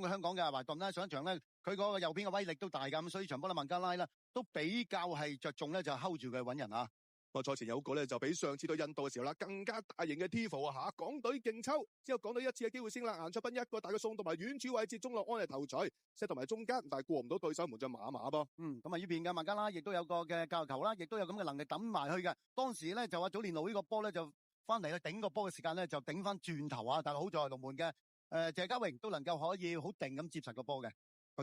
過香港嘅華頓啦，上一場咧佢嗰個右邊嘅威力都大㗎，咁所以場波咧孟加拉啦都比較係着重咧就 hold 住佢揾人啊。賽前有個咧就比上次對印度嘅時候啦更加大型嘅 Tifo 啊吓，港隊勁抽之後港隊一次嘅機會先啦，顏卓彬一個大嘅送到埋遠處位置，中落安嘅頭槌 set 同埋中間，但係過唔到對手門將馬馬噃。咁啊呢邊嘅孟加拉亦都有個嘅教球啦，亦都有咁嘅能力抌埋去嘅。當時咧就話祖連奴呢個波咧就翻嚟去頂個波嘅時間咧就頂翻轉頭啊，但係好在龍門嘅謝家榮都能夠可以好定咁接實個波嘅。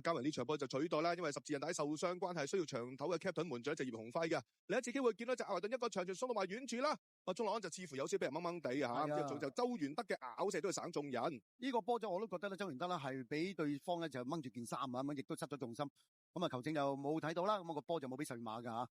加埋呢場波就取代啦，因為十字韌帶受傷關係需要長頭嘅 Captain 門將就葉鴻輝嘅。另一次機會見到隻阿華頓一個長傳送到埋遠處啦，中落安就似乎有少俾人掹掹地啊吓，之後就周元德嘅咬射都係省眾人。呢個波就我都覺得咧，周元德咧係俾對方咧就掹住件衫啊，咁亦都失咗重心。咁啊球證就冇睇到啦，咁個波就冇俾十二碼噶吓。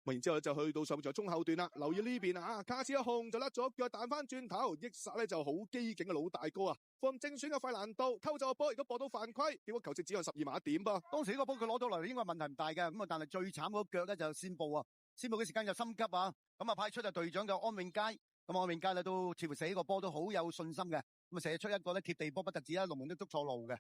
然之後就去到上半場中後段啦，留意呢邊啊，卡斯一控就甩咗腳彈翻轉頭，益殺咧就好機警嘅老大哥啊，放正選嘅費蘭道偷走個波，如果播到犯規，結果球證只有12碼點噃。當時呢個波佢攞到嚟應該問題唔大嘅，咁啊但係最慘嗰腳咧就先報啊，先報嘅時間就心急啊，咁啊派出就隊長嘅安永佳，咁安永佳咧都似乎射呢個波都好有信心嘅，咁啊射出一個咧貼地波不特止啦，龍門都捉錯路嘅。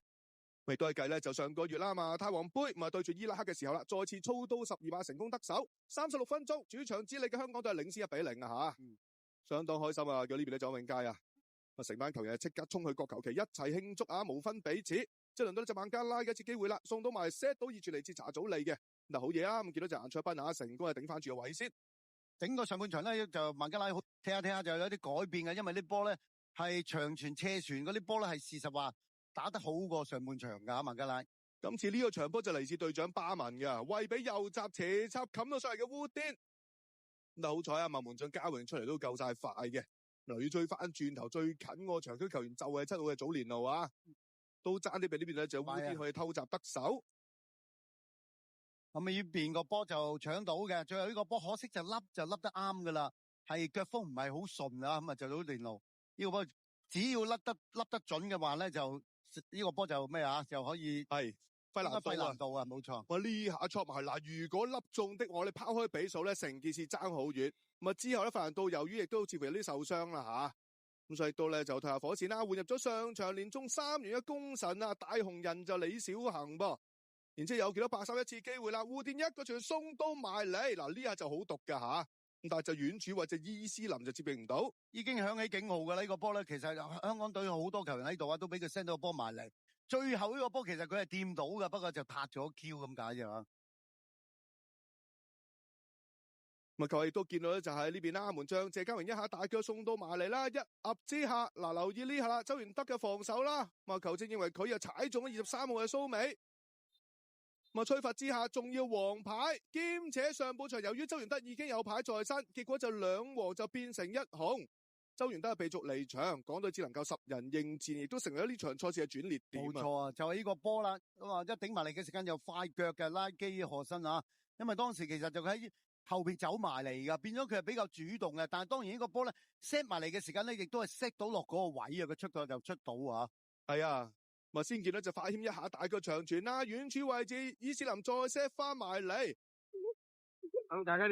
咪都係計咧，就上個月啦嘛，泰皇杯咪對住伊拉克嘅時候啦，再次操刀12碼成功得手，36分鐘主場之利嘅香港隊係領先1-0啊吓，相當開心啊！叫呢邊咧就安永佳啊，成班球員即刻衝去角球旗一齊慶祝啊，無分彼此。即係輪到呢隻孟加拉嘅一次機會啦，送到埋 set 到熱住嚟自查祖利嘅，嗱好嘢啊！咁見到隻顏卓彬啊，成功係頂翻住個位先。整個上半場咧就孟加拉好踢下就有啲改變嘅，因為啲波咧係長傳斜傳嗰啲波咧係事實話打得好過上半場噶孟加拉。今次呢個場波就嚟自隊長巴文嘅，為俾右閘斜插冚到上嚟嘅烏甸。嗱好彩啊，孟門將嘉榮出嚟都夠晒快嘅，女追翻轉頭最近個場區球員就係7號嘅祖連奴啊，都爭啲俾呢邊咧就烏甸可以偷襲得手。咁呢邊個波就搶到嘅，最後呢個波可惜就笠得啱噶啦，係腳風唔係好順啊，咁啊就祖連奴呢個波只要笠得準嘅話咧就。呢個波就咩啊？就可以係費蘭道啊，冇錯。我呢下戳埋嗱，如果粒中的我哋拋開比數咧，成件事爭好遠。咁啊之後咧，費蘭道由於亦都似乎有啲受傷啦吓，咁所以到咧就退下火線啦，換入咗上場連中3元嘅功臣啊，大紅人就李小恒噃。然之後有幾多白衫一次機會啦，護墊一個傳送到埋嚟，嗱呢下就好毒噶吓。咁但係就遠處或者伊斯林就接應唔到，已經響起警號噶啦呢個波咧。其實香港隊好多球員喺度啊，都俾佢 send 到個波埋嚟。最後呢個波其實佢係掂到噶，不過就撻咗 Q 咁解啫嘛。咁啊，球亦都見到咧，就喺呢邊啦。門將謝家榮一下大腳送到埋嚟啦，一壓之下，嗱留意呢下啦，周元德嘅防守啦。咁啊，球證認為佢又踩中咗23號嘅蘇美。咁啊，吹罰之下仲要黃牌，兼且上半場由於周元德已經有牌在身，結果就2黃就變成1紅。周元德係被逐離場，港隊只能夠10人應戰，亦都成為咗呢場賽事嘅轉捩點。冇錯啊，就係呢個波啦。咁啊，一頂埋嚟嘅時間又快腳嘅拉基何身啊，因為當時其實就喺後邊走埋嚟噶，變咗佢係比較主動嘅。但係當然呢個波咧 set 埋嚟嘅時間咧，亦都係 set 到落嗰個位啊，佢出到就出到啊。係啊。咪先見到就快謙一下大腳長傳啦，遠處位置伊斯林再 set 翻埋嚟。大家